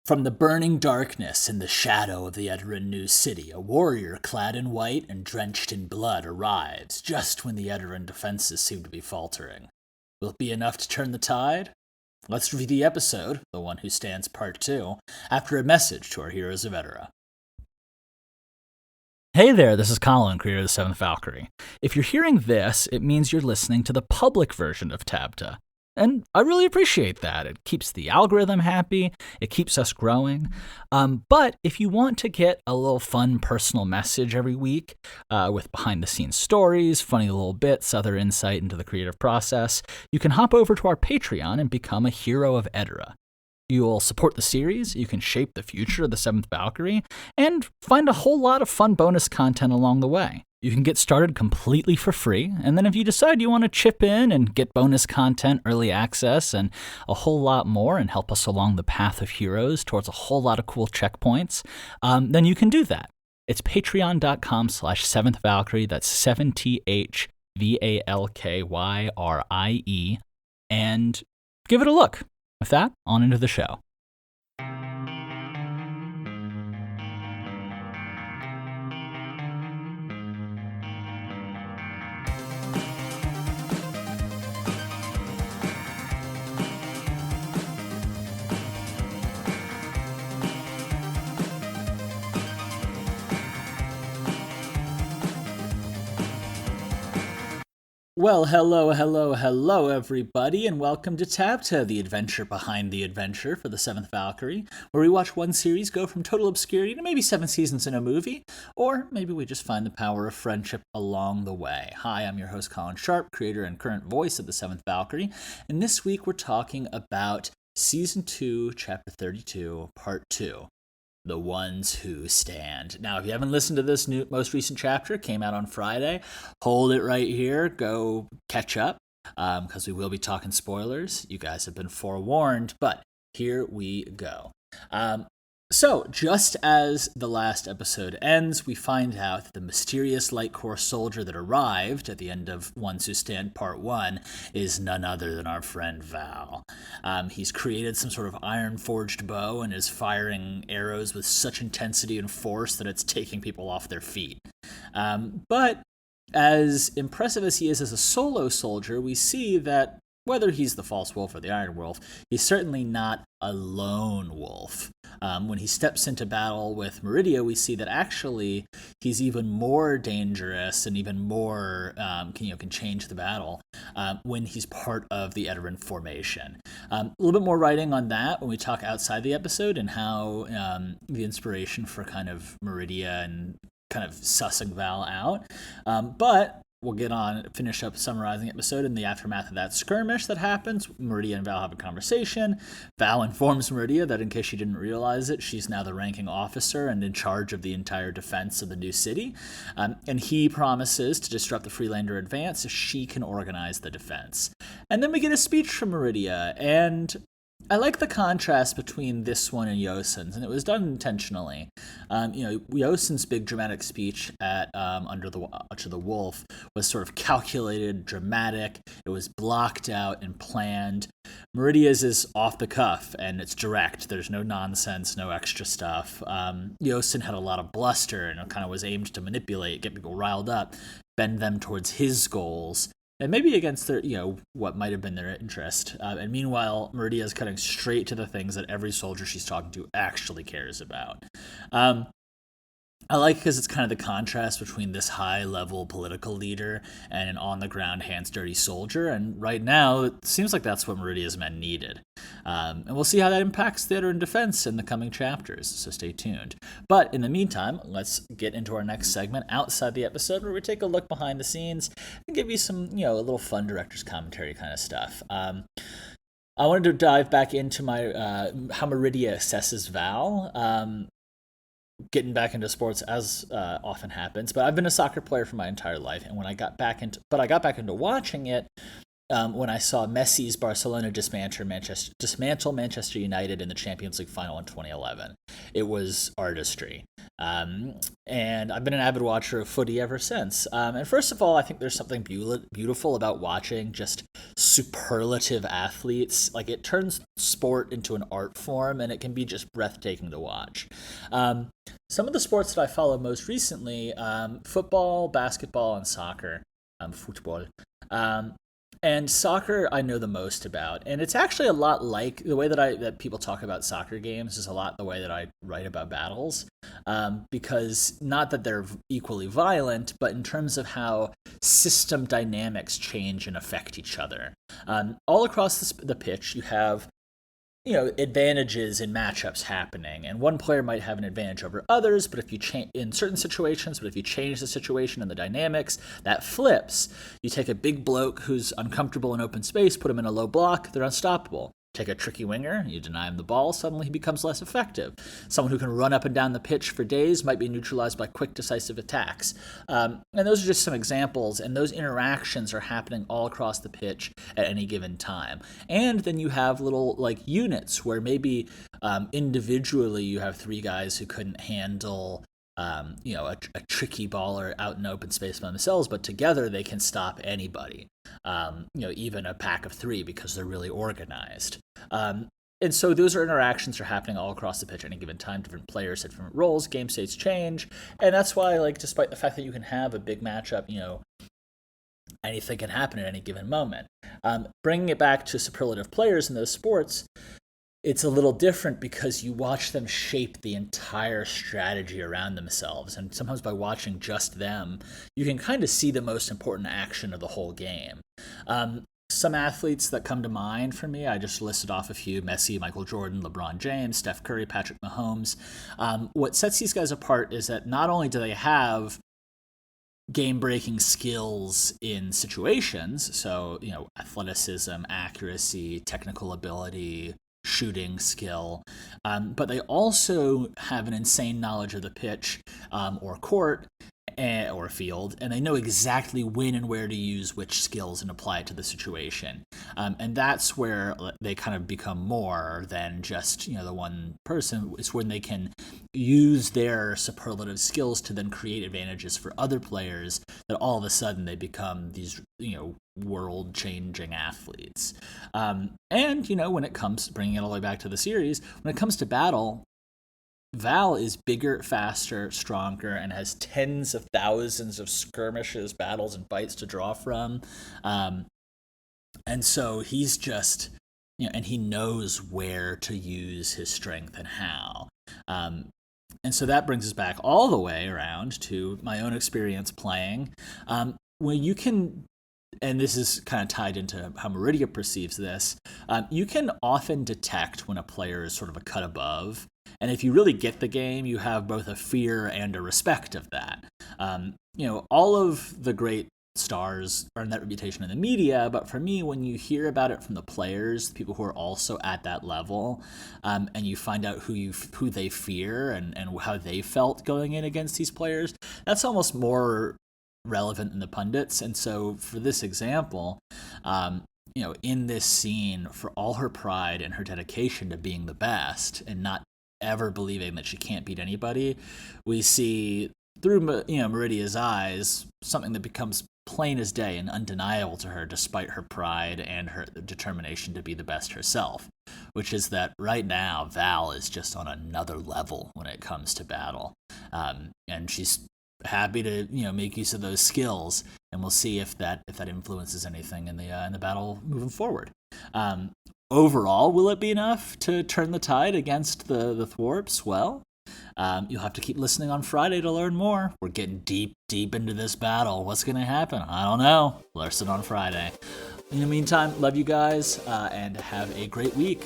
From the burning darkness in the shadow of the Edaran New City, a warrior clad in white and drenched in blood arrives just when the Edaran defenses seem to be faltering. Will it be enough to turn the tide? Let's review the episode, The One Who Stands Part 2, after a message to our Heroes of Edara. Hey there, this is Colin, creator of the 7th Valkyrie. If you're hearing this, it means you're listening to the public version of TABTA. And I really appreciate that. It keeps the algorithm happy, it keeps us growing. But if you want to get a little fun personal message every week with behind-the-scenes stories, funny little bits, other insight into the creative process, you can hop over to our Patreon and become a Hero of Edara. You'll support the series, you can shape the future of the 7th Valkyrie, and find a whole lot of fun bonus content along the way. You can get started completely for free, and then if you decide you want to chip in and get bonus content, early access, and a whole lot more and help us along the path of heroes towards a whole lot of cool checkpoints, then you can do that. It's patreon.com/7th Valkyrie, that's 7THVALKYRIE, and give it a look. With that, on into the show. Well, hello, everybody, and welcome to TABTA, the adventure behind the adventure for the 7th Valkyrie, where we watch one series go from total obscurity to maybe 7 seasons in a movie, or maybe we just find the power of friendship along the way. Hi, I'm your host, Colin Sharp, creator and current voice of the 7th Valkyrie, and this week we're talking about Season 2, Chapter 32, Part 2. The Ones Who Stand. Now, if you haven't listened to this most recent chapter, it came out on Friday, hold it right here, go catch up, because we will be talking spoilers. You guys have been forewarned, but here we go. So, just as the last episode ends, we find out that the mysterious Light Corps soldier that arrived at the end of Ones Who Stand Part 1 is none other than our friend Val. He's created some sort of iron-forged bow and is firing arrows with such intensity and force that it's taking people off their feet. But as impressive as he is as a solo soldier, we see that whether he's the false wolf or the iron wolf, he's certainly not a lone wolf. When he steps into battle with Meridia, we see that actually he's even more dangerous and even more can change the battle when he's part of the Edaran formation. A little bit more writing on that when we talk outside the episode and how the inspiration for kind of Meridia and kind of sussing Val out. But we'll finish up summarizing the episode in the aftermath of that skirmish that happens. Meridia and Val have a conversation. Val informs Meridia that in case she didn't realize it, she's now the ranking officer and in charge of the entire defense of the new city. And he promises to disrupt the Freelander advance if she can organize the defense. And then we get a speech from Meridia, and I like the contrast between this one and Yosin's, and it was done intentionally. Yosin's big dramatic speech at Under the Watch of the Wolf was sort of calculated, dramatic. It was blocked out and planned. Meridia's is off the cuff, and it's direct. There's no nonsense, no extra stuff. Yosin had a lot of bluster, and it kind of was aimed to manipulate, get people riled up, bend them towards his goals, and maybe against their, what might have been their interest. And meanwhile, Meridia is cutting straight to the things that every soldier she's talking to actually cares about. I like because it's kind of the contrast between this high-level political leader and an on-the-ground, hands-dirty soldier, and right now, it seems like that's what Meridia's men needed. And we'll see how that impacts theater and defense in the coming chapters, so stay tuned. But in the meantime, let's get into our next segment outside the episode, where we take a look behind the scenes and give you some, a little fun director's commentary kind of stuff. I wanted to dive back into my how Meridia assesses Val. Getting back into sports as often happens, but I've been a soccer player for my entire life, and when I got back into watching it, when I saw Messi's Barcelona dismantle Manchester United in the Champions League final in 2011. It was artistry. And I've been an avid watcher of footy ever since. And first of all, I think there's something beautiful about watching just superlative athletes. Like, it turns sport into an art form, and it can be just breathtaking to watch. Some of the sports that I follow most recently, football, basketball, and soccer. Football. And soccer I know the most about, and it's actually a lot like the way that people talk about soccer games is a lot the way that I write about battles, because not that they're equally violent, but in terms of how system dynamics change and affect each other. All across the pitch, you have advantages in matchups happening, and one player might have an advantage over others, but if you change in certain situations, but if you change the situation and the dynamics, that flips. You take a big bloke who's uncomfortable in open space, put him in a low block, they're unstoppable. Take a tricky winger, you deny him the ball, suddenly he becomes less effective. Someone who can run up and down the pitch for days might be neutralized by quick, decisive attacks. And those are just some examples, and those interactions are happening all across the pitch at any given time. And then you have little, units where maybe individually you have three guys who couldn't handle a tricky baller out in open space by themselves, but together they can stop anybody, even a pack of three, because they're really organized. And so those interactions are happening all across the pitch at any given time. Different players have different roles, game states change, and that's why, despite the fact that you can have a big matchup, anything can happen at any given moment. Bringing it back to superlative players in those sports, it's a little different because you watch them shape the entire strategy around themselves. And sometimes by watching just them, you can kind of see the most important action of the whole game. Some athletes that come to mind for me, I just listed off a few: Messi, Michael Jordan, LeBron James, Steph Curry, Patrick Mahomes. What sets these guys apart is that not only do they have game-breaking skills in situations, so, athleticism, accuracy, technical ability, shooting skill, but they also have an insane knowledge of the pitch or court or field, and they know exactly when and where to use which skills and apply it to the situation. And that's where they kind of become more than just the one person. It's when they can use their superlative skills to then create advantages for other players, that all of a sudden they become these world-changing athletes. And when it comes, bringing it all the way back to the series, when it comes to battle, Val is bigger, faster, stronger, and has tens of thousands of skirmishes, battles, and fights to draw from. And so he's just, and he knows where to use his strength and how. And so that brings us back all the way around to my own experience playing. When you can, and this is kind of tied into how Meridia perceives this, you can often detect when a player is sort of a cut above. And if you really get the game, you have both a fear and a respect of that. All of the great stars earn that reputation in the media, but for me, when you hear about it from the players, people who are also at that level, and you find out who they fear and how they felt going in against these players, that's almost more relevant than the pundits. And so for this example, in this scene, for all her pride and her dedication to being the best and not ever believing that she can't beat anybody, we see through Meridia's eyes something that becomes plain as day and undeniable to her, despite her pride and her determination to be the best herself, which is that right now Val is just on another level when it comes to battle, and she's happy to make use of those skills, and we'll see if that influences anything in the battle moving forward. Overall, will it be enough to turn the tide against the Thwarps? Well, you'll have to keep listening on Friday to learn more. We're getting deep into this battle. What's going to happen? I don't know. Listen on Friday. In the meantime, love you guys, and have a great week.